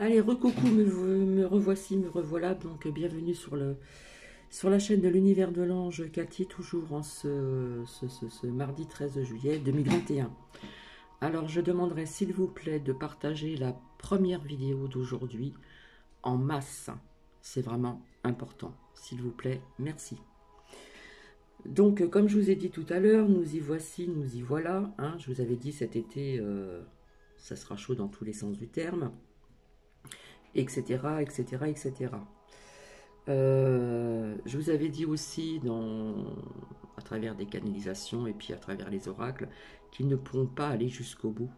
Allez, recoucou, me revoici, me revoilà. Donc, bienvenue sur la chaîne de l'univers de l'ange Cathy, toujours en ce mardi 13 juillet 2021. Alors, je demanderai s'il vous plaît de partager la première vidéo d'aujourd'hui en masse. C'est vraiment important. S'il vous plaît, merci. Donc, comme je vous ai dit tout à l'heure, nous y voici, nous y voilà. Hein, je vous avais dit cet été, ça sera chaud dans tous les sens du terme, etc., etc., etc. Je vous avais dit aussi, à travers des canalisations et puis à travers les oracles, qu'ils ne pourront pas aller jusqu'au bout.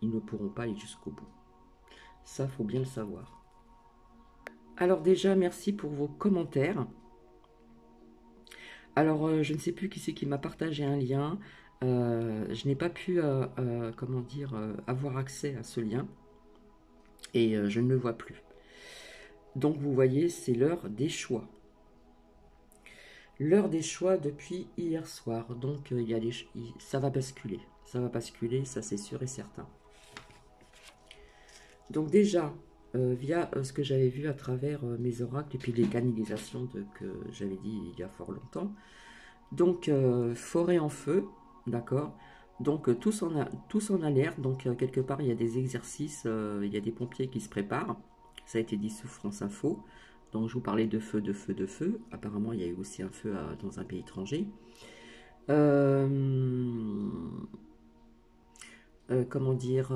Ils ne pourront pas aller jusqu'au bout. Ça, faut bien le savoir. Alors déjà, merci pour vos commentaires. Alors, je ne sais plus qui c'est qui m'a partagé un lien. Je n'ai pas pu, comment dire, avoir accès à ce lien. Et je ne le vois plus. Donc, vous voyez, c'est l'heure des choix. L'heure des choix depuis hier soir. Donc, ça va basculer. Ça va basculer, ça c'est sûr et certain. Donc déjà, via ce que j'avais vu à travers mes oracles et puis les canalisations que j'avais dit il y a fort longtemps. Donc, forêt en feu, d'accord. Donc, tous en alerte. Donc, quelque part, il y a des exercices, il y a des pompiers qui se préparent. Ça a été dit sur France Info. Donc, je vous parlais de feu, de feu, de feu. Apparemment, il y a eu aussi un feu dans un pays étranger. Comment dire,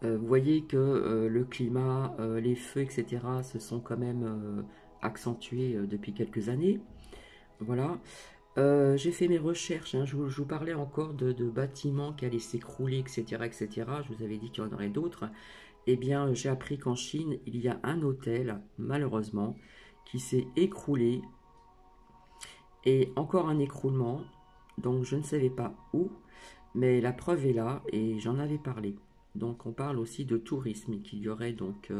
vous voyez que le climat, les feux, etc., se sont quand même accentués depuis quelques années. Voilà. J'ai fait mes recherches, hein, je vous parlais encore de bâtiments qui allaient s'écrouler, etc., etc. Je vous avais dit qu'il y en aurait d'autres. Eh bien, j'ai appris qu'en Chine, il y a un hôtel, malheureusement, qui s'est écroulé. Et encore un écroulement. Donc, je ne savais pas où. Mais la preuve est là et j'en avais parlé. Donc, on parle aussi de tourisme et qu'il y aurait donc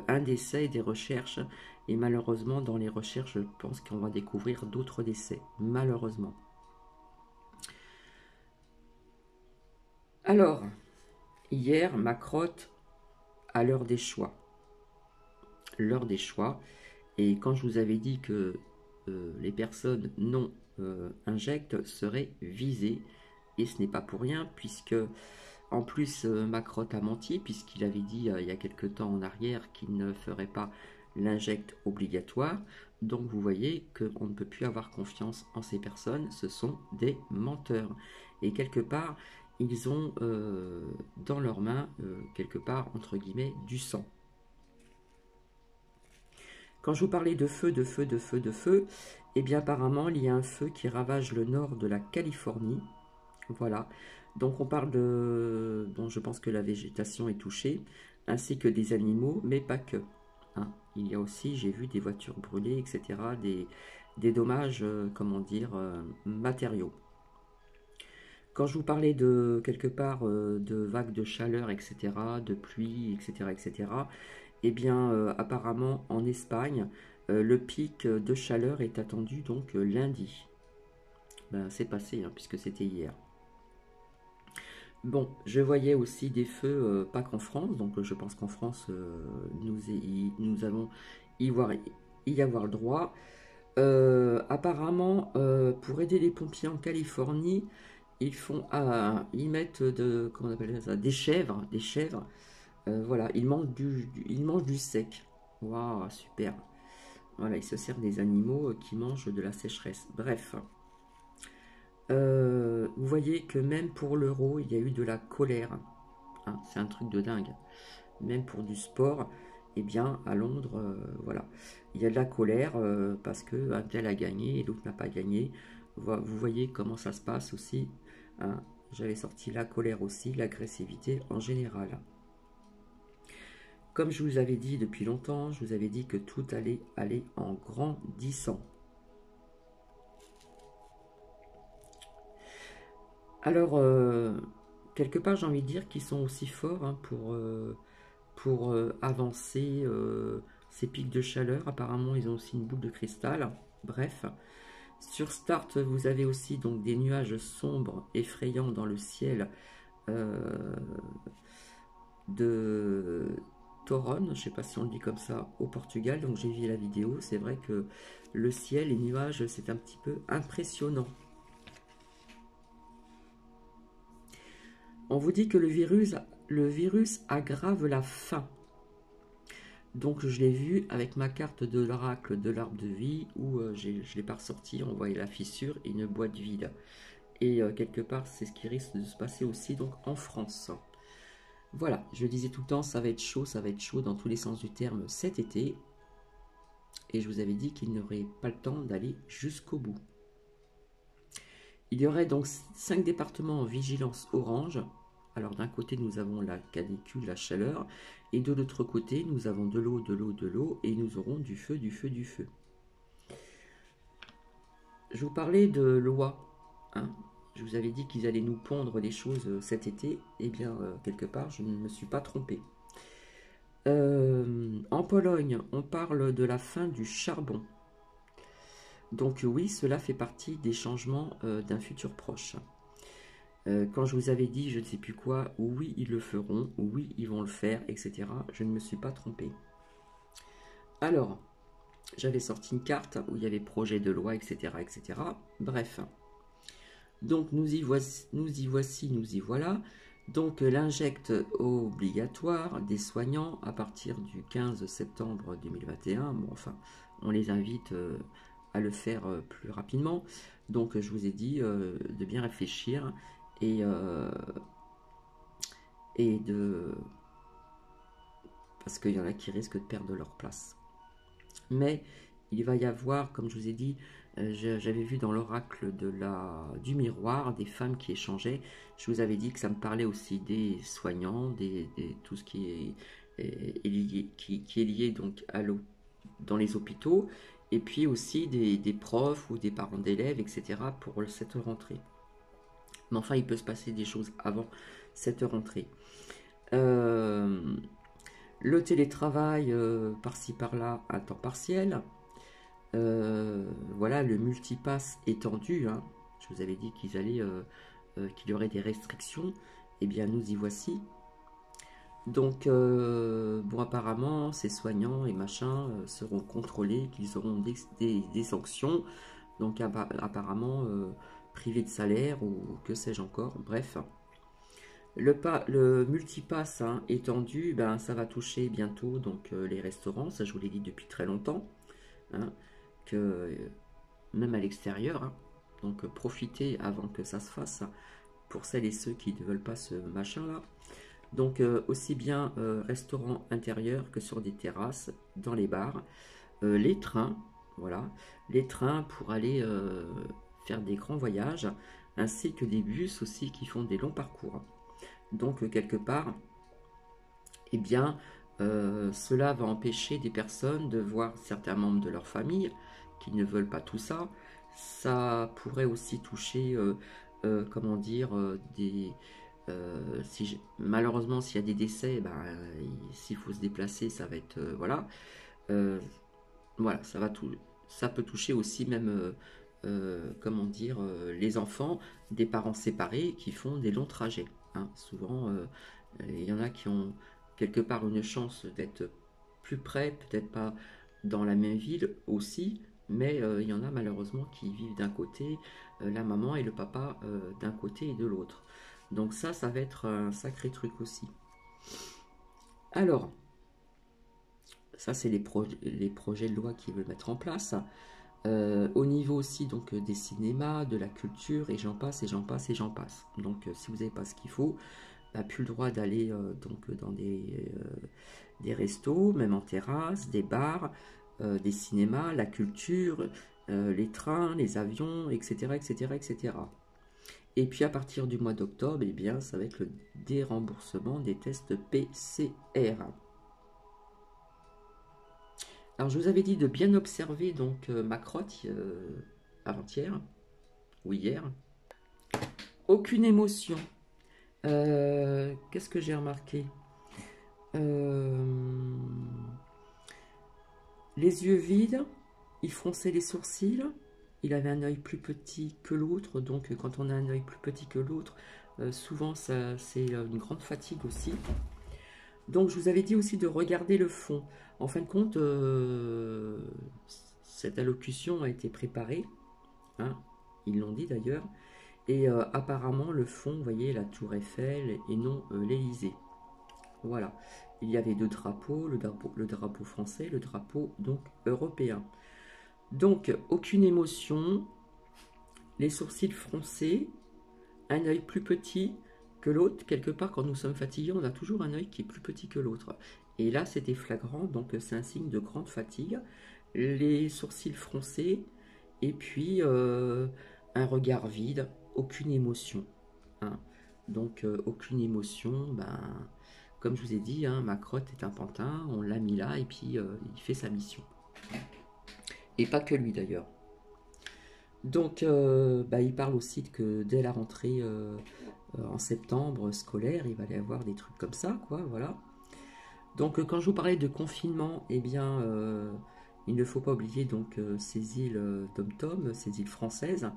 un décès et des recherches. Et malheureusement, dans les recherches, je pense qu'on va découvrir d'autres décès. Malheureusement. Alors, hier, ma crotte à l'heure des choix. L'heure des choix. Et quand je vous avais dit que les personnes non injectes seraient visées, et ce n'est pas pour rien, puisque en plus ma crotte a menti, puisqu'il avait dit il y a quelque temps en arrière qu'il ne ferait pas l'injecte obligatoire. Donc vous voyez qu'on ne peut plus avoir confiance en ces personnes, ce sont des menteurs. Et quelque part, ils ont dans leurs mains, quelque part, entre guillemets, du sang. Quand je vous parlais de feu, de feu, de feu, de feu, eh bien apparemment, il y a un feu qui ravage le nord de la Californie. Voilà. Donc on parle de... Bon, je pense que la végétation est touchée, ainsi que des animaux, mais pas que. Hein. Il y a aussi, j'ai vu des voitures brûlées, etc., des dommages, comment dire, matériaux. Quand je vous parlais de, quelque part, de vagues de chaleur, etc., de pluie, etc., etc., eh bien, apparemment, en Espagne, le pic de chaleur est attendu donc lundi. Ben, c'est passé, hein, puisque c'était hier. Bon, je voyais aussi des feux, pas qu'en France, donc je pense qu'en France, nous allons y avoir le droit. Apparemment, pour aider les pompiers en Californie, ils mettent comment on appelle ça, des chèvres, voilà, ils mangent du sec. Waouh, super. Voilà, ils se servent des animaux qui mangent de la sécheresse. Bref. Vous voyez que même pour l'euro, il y a eu de la colère. Hein, c'est un truc de dingue. Même pour du sport, eh bien, à Londres, voilà. Il y a de la colère parce qu'un tel a gagné et l'autre n'a pas gagné. Vous voyez comment ça se passe aussi. Hein. J'avais sorti la colère aussi, l'agressivité en général. Comme je vous avais dit depuis longtemps, je vous avais dit que tout allait aller en grandissant. Alors, quelque part, j'ai envie de dire qu'ils sont aussi forts hein, pour avancer ces pics de chaleur. Apparemment, ils ont aussi une boule de cristal. Bref, sur Start, vous avez aussi donc des nuages sombres, effrayants dans le ciel de Toron, je ne sais pas si on le dit comme ça, au Portugal. Donc j'ai vu la vidéo, c'est vrai que le ciel, les nuages, c'est un petit peu impressionnant. On vous dit que le virus aggrave la faim. Donc je l'ai vu avec ma carte de l'oracle de l'arbre de vie où je ne l'ai pas ressorti, on voyait la fissure et une boîte vide. Et quelque part, c'est ce qui risque de se passer aussi donc en France. Voilà, je disais tout le temps, ça va être chaud dans tous les sens du terme cet été. Et je vous avais dit qu'il n'aurait pas le temps d'aller jusqu'au bout. Il y aurait donc 5 départements en vigilance orange. Alors d'un côté, nous avons la canicule, la chaleur. Et de l'autre côté, nous avons de l'eau, de l'eau, de l'eau. Et nous aurons du feu, du feu, du feu. Je vous parlais de loi. Hein. Je vous avais dit qu'ils allaient nous pondre les choses cet été. Eh bien, quelque part, je ne me suis pas trompé. En Pologne, on parle de la fin du charbon. Donc oui, cela fait partie des changements d'un futur proche. Quand je vous avais dit je ne sais plus quoi, oui ils le feront, oui ils vont le faire, etc. Je ne me suis pas trompé. Alors, j'avais sorti une carte où il y avait projet de loi, etc. etc. Bref. Donc nous y voici, nous y voilà. Donc l'injecte obligatoire des soignants à partir du 15 septembre 2021. Bon enfin, on les invite à le faire plus rapidement. Donc je vous ai dit de bien réfléchir et de... parce qu'il y en a qui risquent de perdre leur place. Mais il va y avoir, comme je vous ai dit, j'avais vu dans l'oracle du miroir des femmes qui échangeaient. Je vous avais dit que ça me parlait aussi des soignants, tout ce qui est lié, qui est lié donc à l'eau dans les hôpitaux, et puis aussi des profs ou des parents d'élèves, etc. pour cette rentrée. Mais enfin, il peut se passer des choses avant cette rentrée. Le télétravail par-ci par-là à temps partiel. Voilà, le multipass étendu. Hein. Je vous avais dit qu'il y aurait des restrictions. Eh bien, nous y voici. Donc, bon, apparemment, ces soignants et machins seront contrôlés, qu'ils auront des sanctions. Donc, apparemment, privés de salaire ou que sais-je encore. Bref. Le multipass hein, étendu, ben, ça va toucher bientôt donc, les restaurants. Ça, je vous l'ai dit depuis très longtemps. Hein, que même à l'extérieur. Hein, donc, profitez avant que ça se fasse. Pour celles et ceux qui ne veulent pas ce machin-là. Donc aussi bien restaurants intérieurs que sur des terrasses, dans les bars, les trains, voilà, les trains pour aller faire des grands voyages, ainsi que des bus aussi qui font des longs parcours. Donc quelque part, eh bien, cela va empêcher des personnes de voir certains membres de leur famille qui ne veulent pas tout ça. Ça pourrait aussi toucher, comment dire, malheureusement s'il y a des décès, ben, s'il faut se déplacer, ça va être voilà, voilà, ça peut toucher aussi même comment dire, les enfants des parents séparés qui font des longs trajets. Hein. Souvent, il y en a qui ont quelque part une chance d'être plus près, peut-être pas dans la même ville aussi, mais il y en a malheureusement qui vivent d'un côté, la maman et le papa d'un côté et de l'autre. Donc ça va être un sacré truc aussi. Alors, ça c'est les projets de loi qu'ils veulent mettre en place. Au niveau aussi donc des cinémas, de la culture, et j'en passe, et j'en passe, et j'en passe. Donc si vous n'avez pas ce qu'il faut, bah, plus le droit d'aller donc dans des restos, même en terrasse, des bars, des cinémas, la culture, les trains, les avions, etc., etc., etc. Et puis à partir du mois d'octobre, eh bien, ça va être le déremboursement des tests PCR. Alors je vous avais dit de bien observer donc ma crotte avant-hier ou hier. Aucune émotion. Qu'est-ce que j'ai remarqué? Les yeux vides, il fronçait les sourcils. Il avait un œil plus petit que l'autre, donc quand on a un œil plus petit que l'autre, Souvent, c'est une grande fatigue aussi. Donc, je vous avais dit aussi de regarder le fond. En fin de compte, cette allocution a été préparée, hein, ils l'ont dit d'ailleurs, et apparemment, le fond, vous voyez, la tour Eiffel et non l'Élysée. Voilà. Il y avait deux drapeaux, le drapeau français, le drapeau donc européen. Donc, aucune émotion, les sourcils froncés, un œil plus petit que l'autre. Quelque part, quand nous sommes fatigués, on a toujours un œil qui est plus petit que l'autre. Et là, c'était flagrant, donc c'est un signe de grande fatigue. Les sourcils froncés, et puis un regard vide, aucune émotion. Hein. Donc, aucune émotion, ben, comme je vous ai dit, hein, ma crotte est un pantin, on l'a mis là, et puis il fait sa mission. Et pas que lui d'ailleurs. Donc, bah, il parle aussi que dès la rentrée en septembre scolaire, il va y avoir des trucs comme ça, quoi, voilà. Donc, quand je vous parlais de confinement, eh bien, il ne faut pas oublier donc ces îles dom-tom, ces îles françaises,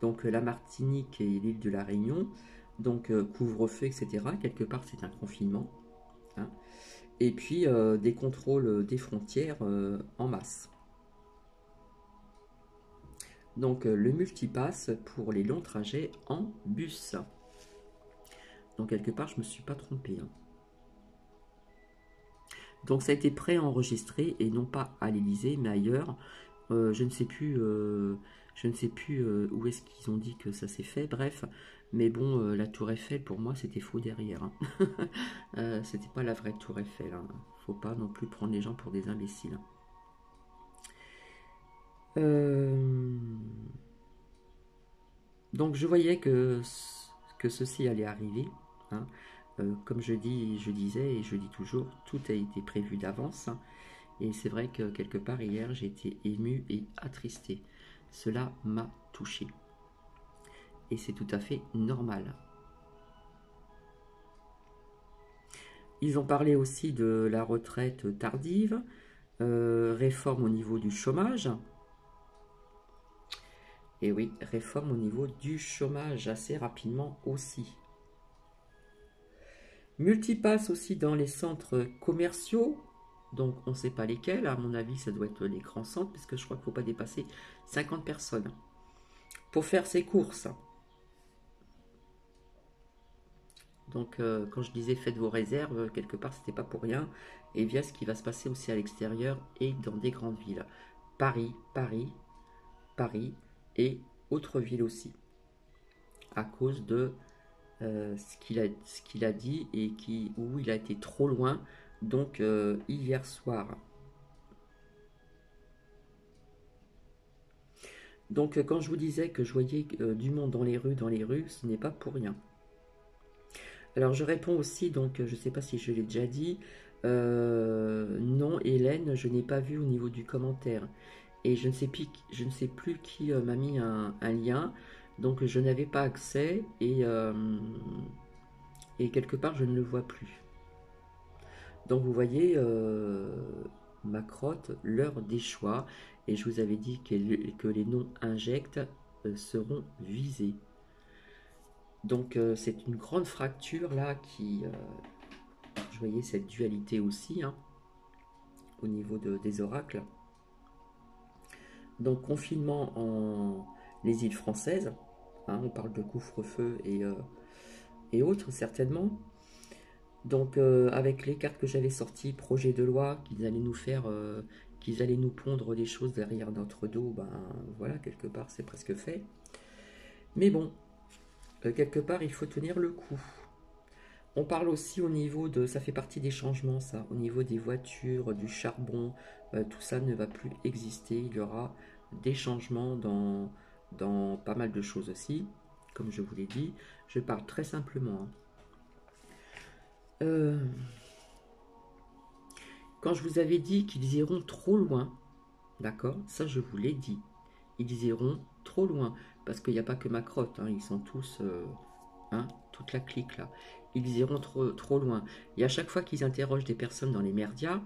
donc la Martinique et l'île de la Réunion, donc couvre-feu, etc. Quelque part, c'est un confinement. Hein. Et puis, des contrôles des frontières en masse. Donc le multipass pour les longs trajets en bus. Donc quelque part, je ne me suis pas trompée. Hein. Donc ça a été préenregistré et non pas à l'Élysée, mais ailleurs. Je ne sais plus, où est-ce qu'ils ont dit que ça s'est fait. Bref, mais bon, la Tour Eiffel pour moi c'était faux derrière. Hein. C'était pas la vraie Tour Eiffel. Hein. Faut pas non plus prendre les gens pour des imbéciles. Donc je voyais que ceci allait arriver. Hein. Comme je disais et je dis toujours, tout a été prévu d'avance. Hein. Et c'est vrai que quelque part hier, j'ai été ému et attristé. Cela m'a touché. Et c'est tout à fait normal. Ils ont parlé aussi de la retraite tardive, réforme au niveau du chômage. Et oui, réforme au niveau du chômage assez rapidement aussi. Multipass aussi dans les centres commerciaux. Donc on ne sait pas lesquels, à mon avis ça doit être les grands centres, parce que je crois qu'il ne faut pas dépasser 50 personnes. Pour faire ses courses. Donc quand je disais faites vos réserves, quelque part c'était pas pour rien. Et via ce qui va se passer aussi à l'extérieur et dans des grandes villes. Paris et autres villes aussi. À cause de ce qu'il a dit et où il a été trop loin. Donc hier soir. Donc quand je vous disais que je voyais du monde dans les rues, ce n'est pas pour rien. Alors je réponds aussi, donc je ne sais pas si je l'ai déjà dit. Non, Hélène, je n'ai pas vu au niveau du commentaire. Et je ne sais plus qui m'a mis un lien. Donc je n'avais pas accès et quelque part je ne le vois plus. Donc vous voyez, ma crotte, l'heure des choix. Et je vous avais dit que les noms injects seront visés. Donc c'est une grande fracture là qui... je voyais cette dualité aussi, hein, au niveau des oracles. Donc confinement en les îles françaises, hein, on parle de couvre-feu et autres certainement. Donc avec les cartes que j'avais sorties, projet de loi, qu'ils allaient nous faire, qu'ils allaient nous pondre des choses derrière notre dos, ben voilà, quelque part c'est presque fait. Mais bon, quelque part il faut tenir le coup. On parle aussi au niveau de, ça fait partie des changements ça, au niveau des voitures, du charbon, tout ça ne va plus exister, il y aura des changements dans pas mal de choses aussi, comme je vous l'ai dit, je parle très simplement. Hein. Quand je vous avais dit qu'ils iront trop loin, d'accord, ça je vous l'ai dit, ils iront trop loin, parce qu'il n'y a pas que ma crotte, hein, ils sont tous, hein, toute la clique là, ils iront trop loin. Et à chaque fois qu'ils interrogent des personnes dans les médias,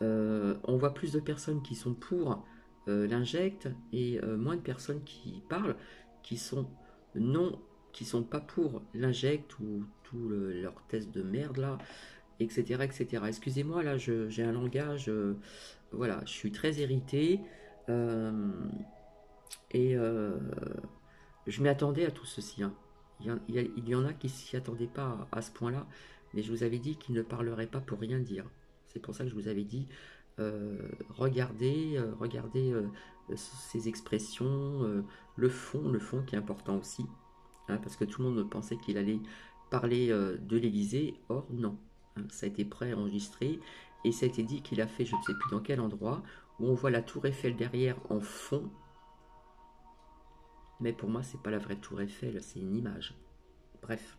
on voit plus de personnes qui sont pour l'injecte et moins de personnes qui parlent, qui sont non qui sont pas pour l'injecte ou tout leur test de merde là, etc. etc. Excusez-moi, là, j'ai un langage, voilà, je suis très irrité, euh, et je m'attendais à tout ceci, hein. Il y en a qui s'y attendaient pas à ce point-là, mais je vous avais dit qu'ils ne parleraient pas pour rien dire. C'est pour ça que je vous avais dit, regardez ces expressions, le fond qui est important aussi, hein, parce que tout le monde pensait qu'il allait parler de l'Élysée, or non, hein, ça a été préenregistré, et ça a été dit qu'il a fait je ne sais plus dans quel endroit, où on voit la tour Eiffel derrière en fond, mais pour moi c'est pas la vraie tour Eiffel, c'est une image. Bref.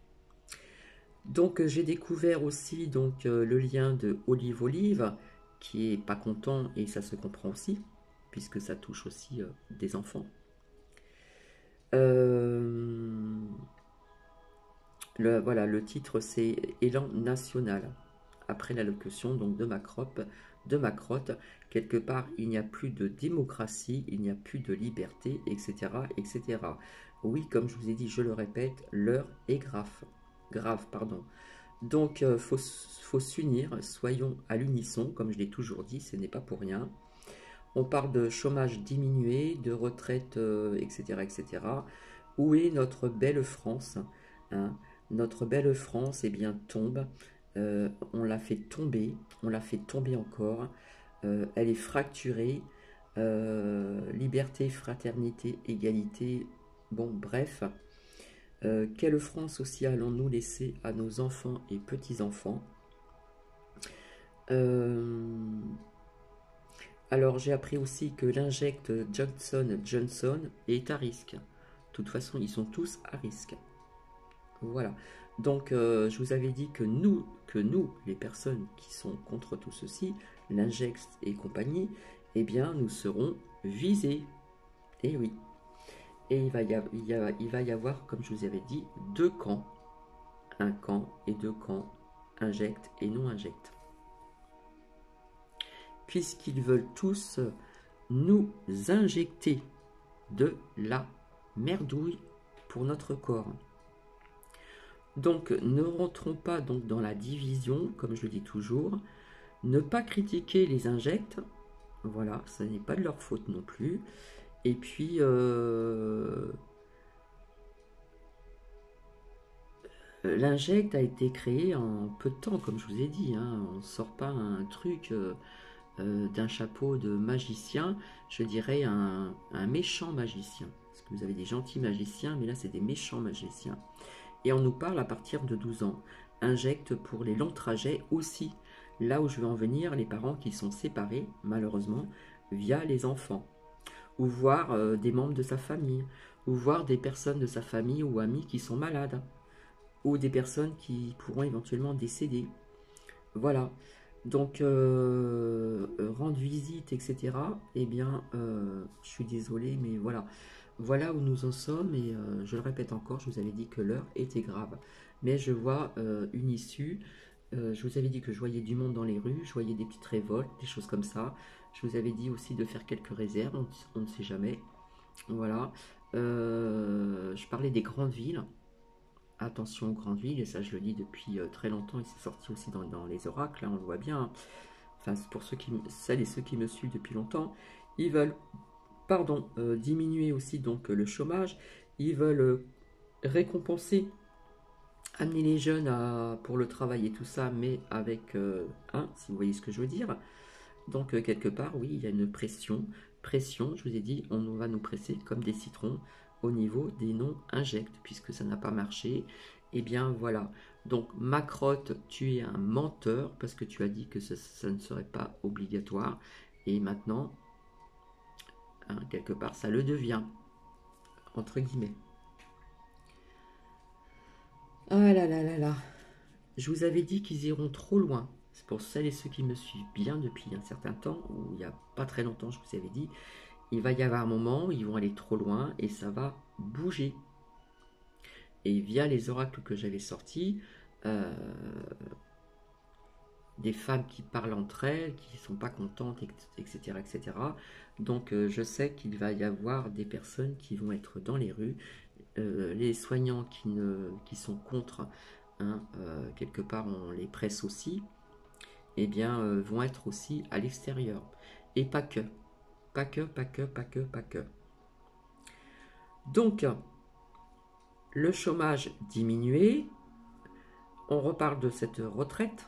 Donc j'ai découvert aussi donc le lien de Olive Olive, qui est pas content, et ça se comprend aussi, puisque ça touche aussi des enfants. Euh, voilà, le titre c'est Élan national. Après l'allocution donc de Macrotte, quelque part il n'y a plus de démocratie, il n'y a plus de liberté, etc., etc. Oui, comme je vous ai dit, je le répète, l'heure est grave. Grave, pardon. Donc, faut s'unir, soyons à l'unisson, comme je l'ai toujours dit, ce n'est pas pour rien. On parle de chômage diminué, de retraite, etc., etc. Où est notre belle France, hein? Notre belle France, eh bien, tombe. On l'a fait tomber, on l'a fait tomber encore. Elle est fracturée. Liberté, fraternité, égalité. Bon, bref. Quelle France aussi allons-nous laisser à nos enfants et petits-enfants? Alors j'ai appris aussi que l'injecte Johnson Johnson est à risque. De toute façon, ils sont tous à risque. Voilà. Donc je vous avais dit que nous, les personnes qui sont contre tout ceci, l'injecte et compagnie, eh bien nous serons visés. Et oui. Et il va y avoir, comme je vous avais dit, deux camps. Un camp et deux camps, injecte et non injecte. Puisqu'ils veulent tous nous injecter de la merdouille pour notre corps. Donc ne rentrons pas donc dans la division, comme je le dis toujours. Ne pas critiquer les injectes, voilà, ce n'est pas de leur faute non plus. Et puis l'injecte a été créé en peu de temps, comme je vous ai dit, hein. On ne sort pas un truc d'un chapeau de magicien, je dirais un méchant magicien. Parce que vous avez des gentils magiciens, mais là c'est des méchants magiciens. Et on nous parle à partir de 12 ans. Injecte pour les longs trajets aussi. Là où je veux en venir, les parents qui sont séparés, malheureusement, via les enfants. Ou voir des membres de sa famille. Ou voir des personnes de sa famille ou amis qui sont malades. Ou des personnes qui pourront éventuellement décéder. Voilà. Donc, rendre visite, etc. Eh bien, je suis désolé, mais voilà. Voilà où nous en sommes, et je le répète encore, je vous avais dit que l'heure était grave. Mais je vois une issue. Je vous avais dit que je voyais du monde dans les rues, je voyais des petites révoltes, des choses comme ça. Je vous avais dit aussi de faire quelques réserves, on ne sait jamais. Voilà. Je parlais des grandes villes. Attention aux grandes villes, et ça je le dis depuis très longtemps, et c'est sorti aussi dans les oracles, là on le voit bien. Enfin, pour celles et ceux qui me suivent depuis longtemps, ils veulent, pardon, diminuer aussi donc le chômage, ils veulent récompenser, amener les jeunes pour le travail et tout ça, mais avec si vous voyez ce que je veux dire. Donc quelque part, oui, il y a une pression, je vous ai dit, on va nous presser comme des citrons au niveau des non-injects, puisque ça n'a pas marché. Et bien voilà. Donc Macrotte, tu es un menteur, parce que tu as dit que ça ne serait pas obligatoire. Et maintenant, hein, quelque part, ça le devient, entre guillemets. Ah là là là là. Je vous avais dit qu'ils iront trop loin. C'est pour celles et ceux qui me suivent bien depuis un certain temps, ou il n'y a pas très longtemps, je vous avais dit, il va y avoir un moment où ils vont aller trop loin et ça va bouger. Et via les oracles que j'avais sortis, des femmes qui parlent entre elles, qui ne sont pas contentes, etc. etc. Donc je sais qu'il va y avoir des personnes qui vont être dans les rues, les soignants qui sont contre, hein, quelque part on les presse aussi, eh bien vont être aussi à l'extérieur. Et pas que. Pas que, pas que, pas que, pas que. Donc, le chômage diminué, on reparle de cette retraite,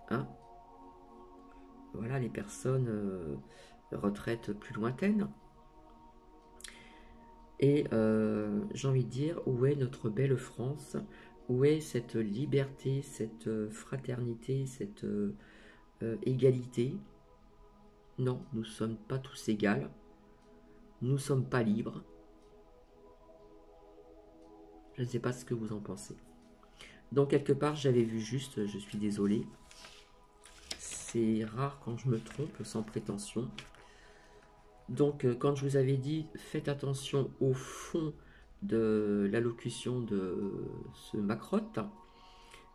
hein. Voilà les personnes retraites plus lointaines. Et j'ai envie de dire, où est notre belle France? Où est cette liberté, cette fraternité, cette égalité? Non, nous ne sommes pas tous égaux. Nous ne sommes pas libres. Je ne sais pas ce que vous en pensez. Donc quelque part, j'avais vu juste, je suis désolé. C'est rare quand je me trompe, sans prétention. Donc quand je vous avais dit, faites attention au fond de l'allocution de ce Macrotte,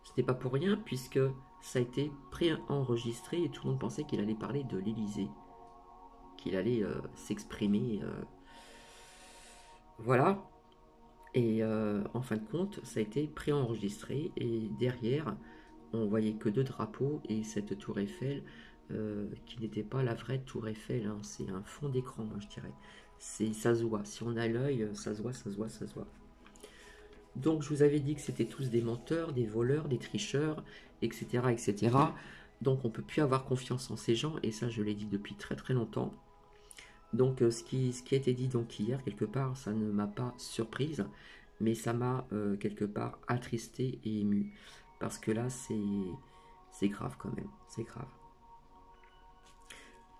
ce n'est pas pour rien, puisque ça a été pré-enregistré et tout le monde pensait qu'il allait parler de l'Élysée, qu'il allait s'exprimer. Voilà. Et en fin de compte, ça a été pré-enregistré et derrière, on voyait que 2 drapeaux et cette tour Eiffel qui n'était pas la vraie tour Eiffel, hein, c'est un fond d'écran, moi, je dirais. Ça se voit, si on a l'œil, ça se voit, ça se voit, ça se voit. Donc je vous avais dit que c'était tous des menteurs, des voleurs, des tricheurs, etc. etc. Donc on ne peut plus avoir confiance en ces gens, et ça je l'ai dit depuis très très longtemps. Donc ce qui a été dit donc hier, quelque part, ça ne m'a pas surprise, mais ça m'a quelque part attristé et ému. Parce que là, c'est grave quand même, c'est grave.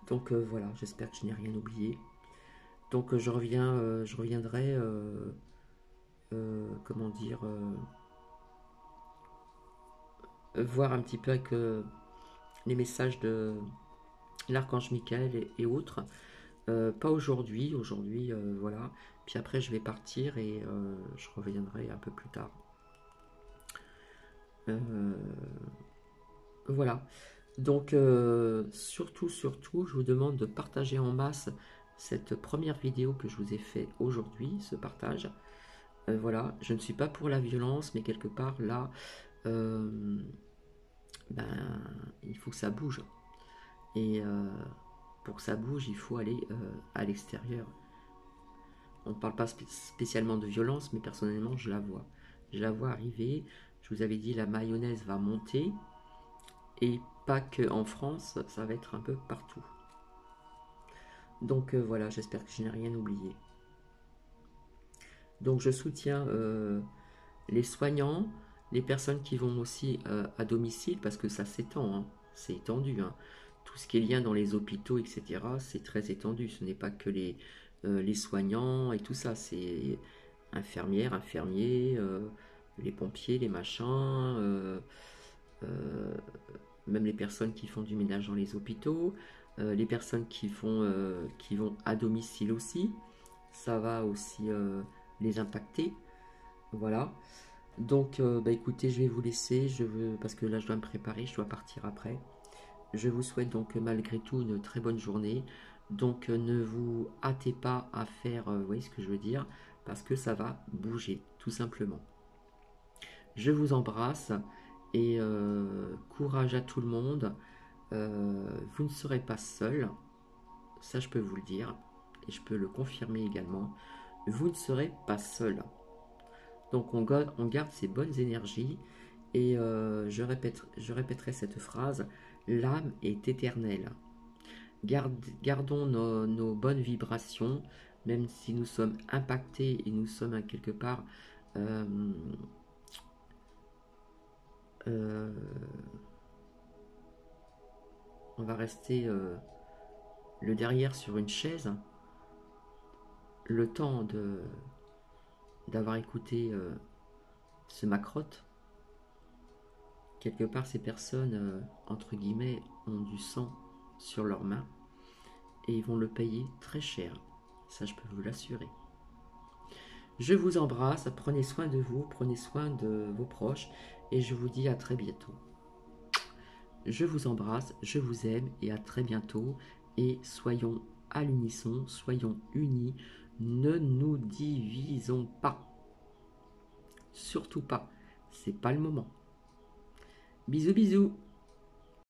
Donc voilà, j'espère que je n'ai rien oublié. Donc je reviendrai, comment dire, voir un petit peu avec les messages de l'archange Michael et autres. Pas aujourd'hui, voilà. Puis après je vais partir et je reviendrai un peu plus tard. Voilà. Donc surtout, je vous demande de partager en masse cette première vidéo que je vous ai fait aujourd'hui, ce partage. Voilà, je ne suis pas pour la violence, mais quelque part là, ben, il faut que ça bouge. Et pour que ça bouge, il faut aller à l'extérieur. On ne parle pas spécialement de violence, mais personnellement, je la vois. Je la vois arriver. Je vous avais dit, la mayonnaise va monter. Et pas que en France, ça va être un peu partout. Donc voilà, j'espère que je n'ai rien oublié. Donc je soutiens les soignants, les personnes qui vont aussi à domicile, parce que ça s'étend, hein, c'est étendu. Hein. Tout ce qui est lien dans les hôpitaux, etc., c'est très étendu. Ce n'est pas que les soignants et tout ça, c'est infirmières, infirmiers, les pompiers, les machins, même les personnes qui font du ménage dans les hôpitaux, les personnes qui vont à domicile aussi, ça va aussi les impacter. Voilà. Donc, bah, écoutez, je vais vous laisser, parce que là je dois me préparer, je dois partir après. Je vous souhaite donc malgré tout une très bonne journée. Donc ne vous hâtez pas à faire, vous voyez ce que je veux dire, parce que ça va bouger, tout simplement. Je vous embrasse et courage à tout le monde. Vous ne serez pas seul, ça je peux vous le dire, et je peux le confirmer également. Vous ne serez pas seul. Donc on garde ces bonnes énergies et je répéterai cette phrase, l'âme est éternelle. Gardons nos bonnes vibrations, même si nous sommes impactés et nous sommes quelque part on va rester le derrière sur une chaise, le temps d'avoir écouté ce Macrotte. Quelque part, ces personnes, entre guillemets, ont du sang sur leurs mains et ils vont le payer très cher. Ça, je peux vous l'assurer. Je vous embrasse, prenez soin de vous, prenez soin de vos proches et je vous dis à très bientôt. Je vous embrasse, je vous aime et à très bientôt. Et soyons à l'unisson, soyons unis, ne nous divisons pas. surtout pas. C'est pas le moment. Bisous bisous.